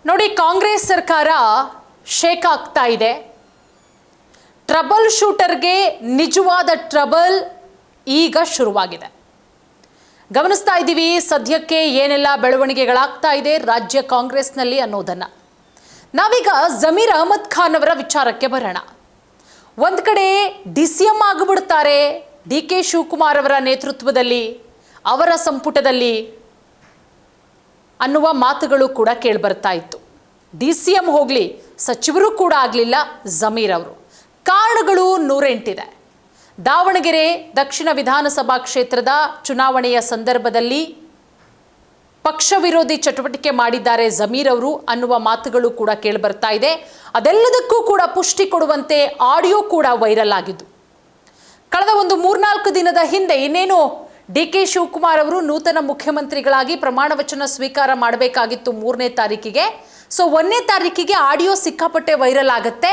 ನೋಡಿ, ಕಾಂಗ್ರೆಸ್ ಸರ್ಕಾರ ಶೇಕ್ ಆಗ್ತಾ ಇದೆ. ಟ್ರಬಲ್ ಶೂಟರ್ಗೆ ನಿಜವಾದ ಟ್ರಬಲ್ ಈಗ ಶುರುವಾಗಿದೆ. ಗಮನಿಸ್ತಾ ಇದ್ದೀವಿ ಸದ್ಯಕ್ಕೆ ಏನೆಲ್ಲ ಬೆಳವಣಿಗೆಗಳಾಗ್ತಾ ಇದೆ ರಾಜ್ಯ ಕಾಂಗ್ರೆಸ್ನಲ್ಲಿ ಅನ್ನೋದನ್ನ. ನಾವೀಗ ಜಮೀರ್ ಅಹಮದ್ ಖಾನ್ ಅವರ ವಿಚಾರಕ್ಕೆ ಬರೋಣ. ಒಂದು ಕಡೆ DCM ಆಗಿಬಿಡ್ತಾರೆ DK ಶಿವಕುಮಾರ್ ಅವರ ನೇತೃತ್ವದಲ್ಲಿ, ಅವರ ಸಂಪುಟದಲ್ಲಿ ಅನ್ನುವ ಮಾತುಗಳು ಕೂಡ ಕೇಳಿಬರ್ತಾ ಇತ್ತು. DCM ಹೋಗಲಿ, ಸಚಿವರು ಕೂಡ ಆಗಲಿಲ್ಲ ಜಮೀರ್ ಅವರು. ಕಾರಣಗಳು 108 ದಾವಣಗೆರೆ ದಕ್ಷಿಣ ವಿಧಾನಸಭಾ ಕ್ಷೇತ್ರದ ಚುನಾವಣೆಯ ಸಂದರ್ಭದಲ್ಲಿ ಪಕ್ಷ ವಿರೋಧಿ ಚಟುವಟಿಕೆ ಮಾಡಿದ್ದಾರೆ ಜಮೀರ್ ಅವರು ಅನ್ನುವ ಮಾತುಗಳು ಕೂಡ ಕೇಳಿಬರ್ತಾ ಇದೆ. ಅದೆಲ್ಲದಕ್ಕೂ ಕೂಡ ಪುಷ್ಟಿ ಕೊಡುವಂತೆ ಆಡಿಯೋ ಕೂಡ ವೈರಲ್ ಆಗಿದ್ದು. ಕಳೆದ ಒಂದು 3-4 ದಿನದ ಹಿಂದೆ ಇನ್ನೇನು DK ಶಿವಕುಮಾರ್ ಅವರು ನೂತನ ಮುಖ್ಯಮಂತ್ರಿಗಳಾಗಿ ಪ್ರಮಾಣ ವಚನ ಸ್ವೀಕಾರ ಮಾಡಬೇಕಾಗಿತ್ತು 3ನೇ ತಾರೀಕಿಗೆ. ಸೊ 1ನೇ ತಾರೀಕಿಗೆ ಆಡಿಯೋ ಸಿಕ್ಕಾಪಟ್ಟೆ ವೈರಲ್ ಆಗುತ್ತೆ.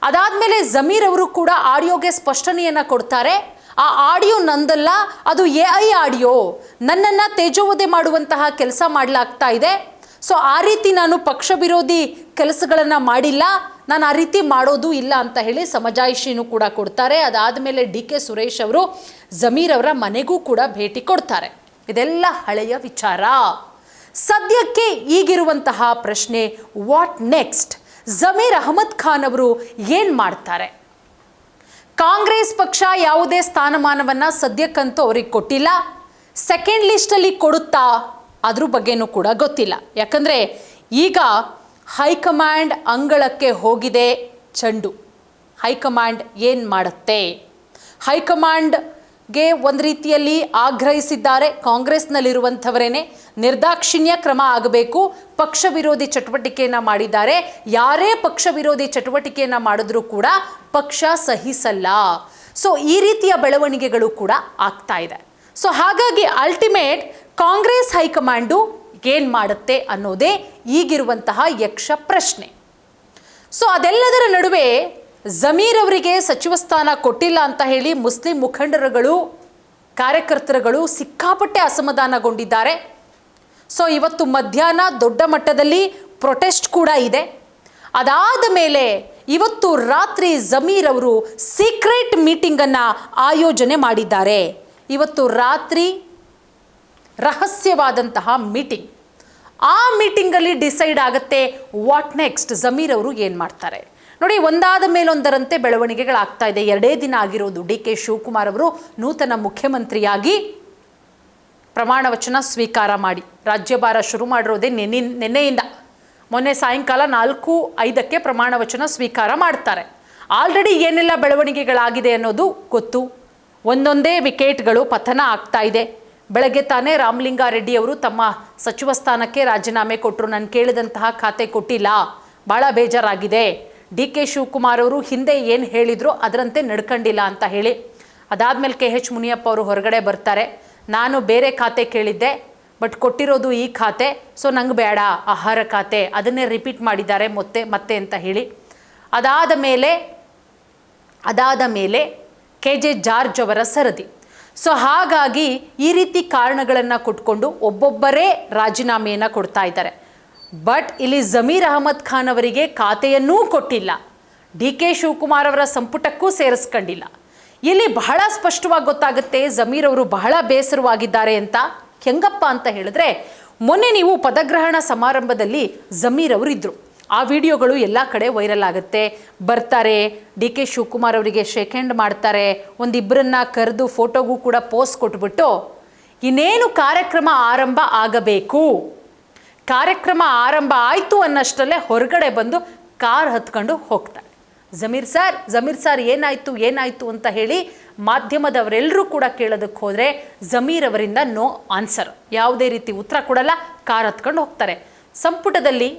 ಅದಾದಮೇಲೆ ಜಮೀರ್ ಅವರು ಕೂಡ ಆಡಿಯೋಗೆ ಸ್ಪಷ್ಟನೆಯನ್ನು ಕೊಡ್ತಾರೆ. ಆ ಆಡಿಯೋ ನಂದಲ್ಲ, ಅದು AI ಆಡಿಯೋ, ನನ್ನನ್ನು ತೇಜೋವಧೆ ಮಾಡುವಂತಹ ಕೆಲಸ ಮಾಡಲಾಗ್ತಾ ಇದೆ. ಸೊ ಆ ರೀತಿ ನಾನು ಪಕ್ಷ ವಿರೋಧಿ ಕೆಲಸಗಳನ್ನು ಮಾಡಿಲ್ಲ, ನಾನು ಆ ರೀತಿ ಮಾಡೋದು ಇಲ್ಲ ಅಂತ ಹೇಳಿ ಸಮಜಾಯಿಷಿನೂ ಕೂಡ ಕೊಡ್ತಾರೆ. ಅದಾದಮೇಲೆ DK ಸುರೇಶ್ ಅವರು ಜಮೀರ್ ಅವರ ಮನೆಗೂ ಕೂಡ ಭೇಟಿ ಕೊಡ್ತಾರೆ. ಇದೆಲ್ಲ ಹಳೆಯ ವಿಚಾರ. ಸದ್ಯಕ್ಕೆ ಈಗಿರುವಂತಹ ಪ್ರಶ್ನೆ, ವಾಟ್ ನೆಕ್ಸ್ಟ್? ಜಮೀರ್ ಅಹಮದ್ ಖಾನ್ ಅವರು ಏನು ಮಾಡ್ತಾರೆ? ಕಾಂಗ್ರೆಸ್ ಪಕ್ಷ ಯಾವುದೇ ಸ್ಥಾನಮಾನವನ್ನು ಸದ್ಯಕ್ಕಂತೂ ಅವ್ರಿಗೆ ಕೊಟ್ಟಿಲ್ಲ. ಸೆಕೆಂಡ್ ಲಿಸ್ಟಲ್ಲಿ ಕೊಡುತ್ತಾ ಅದ್ರ ಬಗ್ಗೆನೂ ಕೂಡ ಗೊತ್ತಿಲ್ಲ. ಯಾಕಂದರೆ ಈಗ ಹೈಕಮಾಂಡ್ ಅಂಗಳಕ್ಕೆ ಹೋಗಿದೆ ಚೆಂಡು. ಹೈಕಮಾಂಡ್ ಏನು ಮಾಡುತ್ತೆ? ಹೈಕಮಾಂಡ್ಗೆ ಒಂದು ರೀತಿಯಲ್ಲಿ ಆಗ್ರಹಿಸಿದ್ದಾರೆ ಕಾಂಗ್ರೆಸ್ನಲ್ಲಿರುವಂಥವರೇನೆ. ನಿರ್ದಾಕ್ಷಿಣ್ಯ ಕ್ರಮ ಆಗಬೇಕು, ಪಕ್ಷ ವಿರೋಧಿ ಚಟುವಟಿಕೆಯನ್ನು ಮಾಡಿದ್ದಾರೆ, ಯಾರೇ ಪಕ್ಷ ವಿರೋಧಿ ಚಟುವಟಿಕೆಯನ್ನು ಮಾಡಿದ್ರೂ ಕೂಡ ಪಕ್ಷ ಸಹಿಸಲ್ಲ. ಸೊ ಈ ರೀತಿಯ ಬೆಳವಣಿಗೆಗಳು ಕೂಡ ಆಗ್ತಾ ಇದೆ. ಸೊ ಹಾಗಾಗಿ ಅಲ್ಟಿಮೇಟ್ ಕಾಂಗ್ರೆಸ್ ಹೈಕಮಾಂಡು ಏನು ಮಾಡುತ್ತೆ ಅನ್ನೋದೇ ಈಗಿರುವಂತಹ ಯಕ್ಷ ಪ್ರಶ್ನೆ. ಸೊ ಅದೆಲ್ಲದರ ನಡುವೆ ಜಮೀರ್ ಅವರಿಗೆ ಸಚಿವ ಸ್ಥಾನ ಕೊಟ್ಟಿಲ್ಲ ಅಂತ ಹೇಳಿ ಮುಸ್ಲಿಂ ಮುಖಂಡರುಗಳು, ಕಾರ್ಯಕರ್ತರುಗಳು ಸಿಕ್ಕಾಪಟ್ಟೆ ಅಸಮಾಧಾನಗೊಂಡಿದ್ದಾರೆ. ಸೊ ಇವತ್ತು ಮಧ್ಯಾಹ್ನ ದೊಡ್ಡ ಮಟ್ಟದಲ್ಲಿ ಪ್ರೊಟೆಸ್ಟ್ ಕೂಡ ಇದೆ. ಅದಾದ ಮೇಲೆ ಇವತ್ತು ರಾತ್ರಿ ಜಮೀರ್ ಅವರು ಸೀಕ್ರೆಟ್ ಮೀಟಿಂಗನ್ನು ಆಯೋಜನೆ ಮಾಡಿದ್ದಾರೆ. ಇವತ್ತು ರಾತ್ರಿ ರಹಸ್ಯವಾದಂತಹ ಮೀಟಿಂಗ್. ಆ ಮೀಟಿಂಗಲ್ಲಿ ಡಿಸೈಡ್ ಆಗುತ್ತೆ ವಾಟ್ ನೆಕ್ಸ್ಟ್, ಜಮೀರ್ ಅವರು ಏನು ಮಾಡ್ತಾರೆ. ನೋಡಿ, ಒಂದಾದ ಮೇಲೊಂದರಂತೆ ಬೆಳವಣಿಗೆಗಳಾಗ್ತಾ ಇದೆ. 2 ದಿನ ಆಗಿರೋದು DK ಶಿವಕುಮಾರ್ ಅವರು ನೂತನ ಮುಖ್ಯಮಂತ್ರಿಯಾಗಿ ಪ್ರಮಾಣ ವಚನ ಸ್ವೀಕಾರ ಮಾಡಿ. ರಾಜ್ಯಭಾರ ಶುರು ಮಾಡಿರೋದೇ ನಿನ್ನೆಯಿಂದ. ಮೊನ್ನೆ ಸಾಯಂಕಾಲ 4:05ಕ್ಕೆ ಪ್ರಮಾಣ ವಚನ ಸ್ವೀಕಾರ ಮಾಡ್ತಾರೆ. ಆಲ್ರೆಡಿ ಏನೆಲ್ಲ ಬೆಳವಣಿಗೆಗಳಾಗಿದೆ ಅನ್ನೋದು ಗೊತ್ತು. ಒಂದೊಂದೇ ವಿಕೆಟ್ಗಳು ಪತನ ಆಗ್ತಾ ಇದೆ. ಬೆಳಗ್ಗೆ ತಾನೇ ರಾಮಲಿಂಗಾರೆಡ್ಡಿ ಅವರು ತಮ್ಮ ಸಚಿವ ಸ್ಥಾನಕ್ಕೆ ರಾಜೀನಾಮೆ ಕೊಟ್ಟರು. ನಾನು ಕೇಳಿದಂತಹ ಖಾತೆ ಕೊಟ್ಟಿಲ್ಲ, ಭಾಳ ಬೇಜಾರಾಗಿದೆ. DK ಶಿವಕುಮಾರ್ ಅವರು ಹಿಂದೆ ಏನು ಹೇಳಿದ್ರು ಅದರಂತೆ ನಡ್ಕೊಂಡಿಲ್ಲ ಅಂತ ಹೇಳಿ. ಅದಾದಮೇಲೆ KH ಮುನಿಯಪ್ಪ ಅವರು ಹೊರಗಡೆ ಬರ್ತಾರೆ. ನಾನು ಬೇರೆ ಖಾತೆ ಕೇಳಿದ್ದೆ, ಬಟ್ ಕೊಟ್ಟಿರೋದು ಈ ಖಾತೆ, ಸೊ ನಂಗೆ ಬೇಡ ಆಹಾರ ಖಾತೆ, ಅದನ್ನೇ ರಿಪೀಟ್ ಮಾಡಿದ್ದಾರೆ ಮತ್ತೆ ಅಂತ ಹೇಳಿ. ಅದಾದ ಮೇಲೆ KJ ಜಾರ್ಜ್ ಅವರ ಸರದಿ. ಸೊ ಹಾಗಾಗಿ ಈ ರೀತಿ ಕಾರಣಗಳನ್ನು ಕೊಟ್ಕೊಂಡು ಒಬ್ಬೊಬ್ಬರೇ ರಾಜೀನಾಮೆಯನ್ನು ಕೊಡ್ತಾ ಇದ್ದಾರೆ. ಬಟ್ ಇಲ್ಲಿ ಜಮೀರ್ ಅಹಮದ್ ಖಾನ್ ಅವರಿಗೆ ಖಾತೆಯನ್ನೂ ಕೊಟ್ಟಿಲ್ಲ, DK ಶಿವಕುಮಾರ್ ಅವರ ಸಂಪುಟಕ್ಕೂ ಸೇರಿಸ್ಕೊಂಡಿಲ್ಲ. ಇಲ್ಲಿ ಬಹಳ ಸ್ಪಷ್ಟವಾಗಿ ಗೊತ್ತಾಗುತ್ತೆ ಜಮೀರ್ ಅವರು ಬಹಳ ಬೇಸರವಾಗಿದ್ದಾರೆ ಅಂತ. ಹೆಂಗಪ್ಪ ಅಂತ ಹೇಳಿದ್ರೆ, ಮೊನ್ನೆ ನೀವು ಪದಗ್ರಹಣ ಸಮಾರಂಭದಲ್ಲಿ ಜಮೀರ್ ಅವರು ಇದ್ದರು. ಆ ವಿಡಿಯೋಗಳು ಎಲ್ಲ ಕಡೆ ವೈರಲ್ ಆಗುತ್ತೆ. ಬರ್ತಾರೆ, DK ಶಿವಕುಮಾರ್ ಅವರಿಗೆ ಶೇಕ್ ಹ್ಯಾಂಡ್ ಮಾಡ್ತಾರೆ, ಒಂದಿಬ್ಬರನ್ನ ಕರೆದು ಫೋಟೋಗೂ ಕೂಡ ಪೋಸ್ಟ್ ಕೊಟ್ಬಿಟ್ಟು ಇನ್ನೇನು ಕಾರ್ಯಕ್ರಮ ಆರಂಭ ಆಗಬೇಕು, ಕಾರ್ಯಕ್ರಮ ಆರಂಭ ಆಯಿತು ಅನ್ನಷ್ಟರಲ್ಲೇ ಹೊರಗಡೆ ಬಂದು ಕಾರ್ ಹತ್ಕೊಂಡು ಹೋಗ್ತಾರೆ. ಜಮೀರ್ ಸರ್ ಏನಾಯಿತು ಅಂತ ಹೇಳಿ ಮಾಧ್ಯಮದವರೆಲ್ಲರೂ ಕೂಡ ಕೇಳೋದಕ್ಕೆ ಹೋದರೆ ಜಮೀರ್ ಅವರಿಂದ ನೋ ಆನ್ಸರ್, ಯಾವುದೇ ರೀತಿ ಉತ್ತರ ಕೊಡಲ್ಲ, ಕಾರ್ ಹತ್ಕೊಂಡು ಹೋಗ್ತಾರೆ. ಸಂಪುಟದಲ್ಲಿ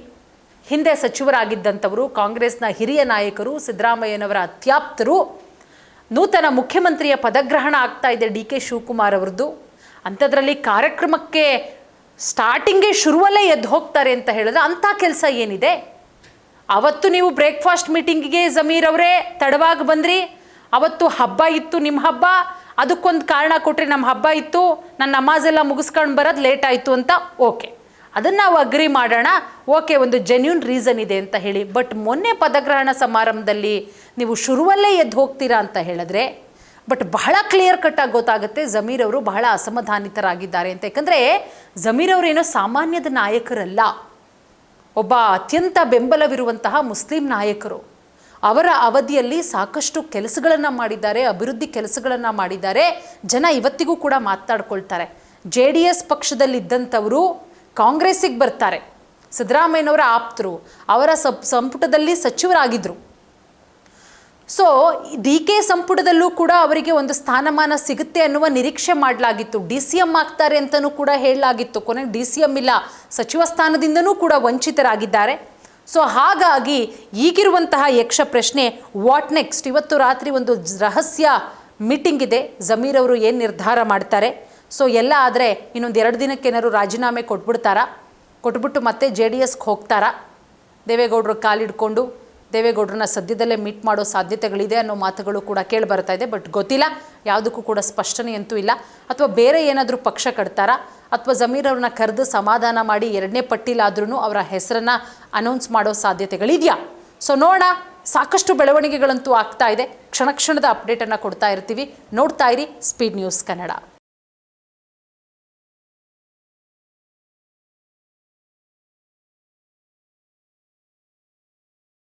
ಹಿಂದೆ ಸಚಿವರಾಗಿದ್ದಂಥವರು, ಕಾಂಗ್ರೆಸ್ನ ಹಿರಿಯ ನಾಯಕರು, ಸಿದ್ದರಾಮಯ್ಯನವರ ಅತ್ಯಾಪ್ತರು, ನೂತನ ಮುಖ್ಯಮಂತ್ರಿಯ ಪದಗ್ರಹಣ ಆಗ್ತಾ ಇದೆ DK ಶಿವಕುಮಾರ್ ಅವರದ್ದು. ಅಂಥದ್ರಲ್ಲಿ ಕಾರ್ಯಕ್ರಮಕ್ಕೆ ಸ್ಟಾರ್ಟಿಂಗೇ ಶುರುವಲ್ಲೇ ಎದ್ದು ಹೋಗ್ತಾರೆ ಅಂತ ಹೇಳಿದ್ರೆ ಅಂಥ ಕೆಲಸ ಏನಿದೆ? ಅವತ್ತು ನೀವು ಬ್ರೇಕ್ಫಾಸ್ಟ್ ಮೀಟಿಂಗಿಗೆ ಜಮೀರ್ ಅವರೇ ತಡವಾಗಿ ಬಂದ್ರಿ, ಅವತ್ತು ಹಬ್ಬ ಇತ್ತು, ನಿಮ್ಮ ಹಬ್ಬ, ಅದಕ್ಕೊಂದು ಕಾರಣ ಕೊಟ್ಟರೆ ನಮ್ಮ ಹಬ್ಬ ಇತ್ತು, ನನ್ನ ನಮಾಜೆಲ್ಲ ಮುಗಿಸ್ಕೊಂಡು ಬರೋದು ಲೇಟ್ ಆಯಿತು ಅಂತ. ಓಕೆ, ಅದನ್ನು ನಾವು ಅಗ್ರಿ ಮಾಡೋಣ, ಓಕೆ ಒಂದು ಜೆನ್ಯೂನ್ ರೀಸನ್ ಇದೆ ಅಂತ ಹೇಳಿ. ಬಟ್ ಮೊನ್ನೆ ಪದಗ್ರಹಣ ಸಮಾರಂಭದಲ್ಲಿ ನೀವು ಶುರುವಲ್ಲೇ ಎದ್ದು ಹೋಗ್ತೀರಾ ಅಂತ ಹೇಳಿದ್ರೆ ಬಟ್ ಬಹಳ ಕ್ಲಿಯರ್ ಕಟ್ಟಾಗಿ ಗೊತ್ತಾಗುತ್ತೆ ಜಮೀರ್ ಅವರು ಬಹಳ ಅಸಮಾಧಾನಿತರಾಗಿದ್ದಾರೆ ಅಂತ. ಯಾಕಂದರೆ ಜಮೀರ್ ಅವರೇನೋ ಸಾಮಾನ್ಯದ ನಾಯಕರಲ್ಲ, ಒಬ್ಬ ಅತ್ಯಂತ ಬೆಂಬಲವಿರುವಂತಹ ಮುಸ್ಲಿಂ ನಾಯಕರು. ಅವರ ಅವಧಿಯಲ್ಲಿ ಸಾಕಷ್ಟು ಕೆಲಸಗಳನ್ನು ಮಾಡಿದ್ದಾರೆ, ಅಭಿವೃದ್ಧಿ ಕೆಲಸಗಳನ್ನು ಮಾಡಿದ್ದಾರೆ. ಜನ ಇವತ್ತಿಗೂ ಕೂಡ ಮಾತನಾಡ್ಕೊಳ್ತಾರೆ. JDS ಪಕ್ಷದಲ್ಲಿದ್ದಂಥವರು ಕಾಂಗ್ರೆಸ್ಸಿಗೆ ಬರ್ತಾರೆ, ಸಿದ್ದರಾಮಯ್ಯನವರ ಆಪ್ತರು, ಅವರ ಸಂಪುಟದಲ್ಲಿ ಸಚಿವರಾಗಿದ್ದರು. ಸೊ DK ಸಂಪುಟದಲ್ಲೂ ಕೂಡ ಅವರಿಗೆ ಒಂದು ಸ್ಥಾನಮಾನ ಸಿಗುತ್ತೆ ಅನ್ನುವ ನಿರೀಕ್ಷೆ ಮಾಡಲಾಗಿತ್ತು. DCM ಆಗ್ತಾರೆ ಅಂತಲೂ ಕೂಡ ಹೇಳಲಾಗಿತ್ತು. ಕೊನೆಗೆ DCM ಇಲ್ಲ, ಸಚಿವ ಸ್ಥಾನದಿಂದನೂ ಕೂಡ ವಂಚಿತರಾಗಿದ್ದಾರೆ. ಸೊ ಹಾಗಾಗಿ ಈಗಿರುವಂತಹ ಯಕ್ಷ ಪ್ರಶ್ನೆ ವಾಟ್ ನೆಕ್ಸ್ಟ್. ಇವತ್ತು ರಾತ್ರಿ ಒಂದು ರಹಸ್ಯ ಮೀಟಿಂಗ್ ಇದೆ, ಜಮೀರ್ ಅವರು ಏನು ನಿರ್ಧಾರ ಮಾಡ್ತಾರೆ. ಸೊ ಎಲ್ಲ ಆದರೆ ಇನ್ನೊಂದು 2 ದಿನಕ್ಕೇನಾದ್ರು ರಾಜೀನಾಮೆ ಕೊಟ್ಬಿಟ್ಟು ಮತ್ತೆ JDSಗೆ ಹೋಗ್ತಾರಾ, ದೇವೇಗೌಡರು ಕಾಲಿಡ್ಕೊಂಡು ದೇವೇಗೌಡರನ್ನ ಸದ್ಯದಲ್ಲೇ ಮೀಟ್ ಮಾಡೋ ಸಾಧ್ಯತೆಗಳಿದೆ ಅನ್ನೋ ಮಾತುಗಳು ಕೂಡ ಕೇಳಿ ಬರ್ತಾ ಇದೆ. ಬಟ್ ಗೊತ್ತಿಲ್ಲ, ಯಾವುದಕ್ಕೂ ಕೂಡ ಸ್ಪಷ್ಟನೆ ಅಂತೂ ಇಲ್ಲ. ಅಥವಾ ಬೇರೆ ಏನಾದರೂ ಪಕ್ಷ ಕಟ್ತಾರಾ, ಅಥವಾ ಜಮೀರ್ ಅವ್ರನ್ನ ಕರೆದು ಸಮಾಧಾನ ಮಾಡಿ 2ನೇ ಪಟ್ಟಿಲಾದ್ರೂ ಅವರ ಹೆಸರನ್ನು ಅನೌನ್ಸ್ ಮಾಡೋ ಸಾಧ್ಯತೆಗಳಿದೆಯಾ? ಸೊ ನೋಡೋಣ. ಸಾಕಷ್ಟು ಬೆಳವಣಿಗೆಗಳಂತೂ ಆಗ್ತಾ ಇದೆ. ಕ್ಷಣ ಕ್ಷಣದ ಅಪ್ಡೇಟನ್ನು ಕೊಡ್ತಾ ಇರ್ತೀವಿ. ನೋಡ್ತಾ ಇರಿ ಸ್ಪೀಡ್ ನ್ಯೂಸ್ ಕನ್ನಡ.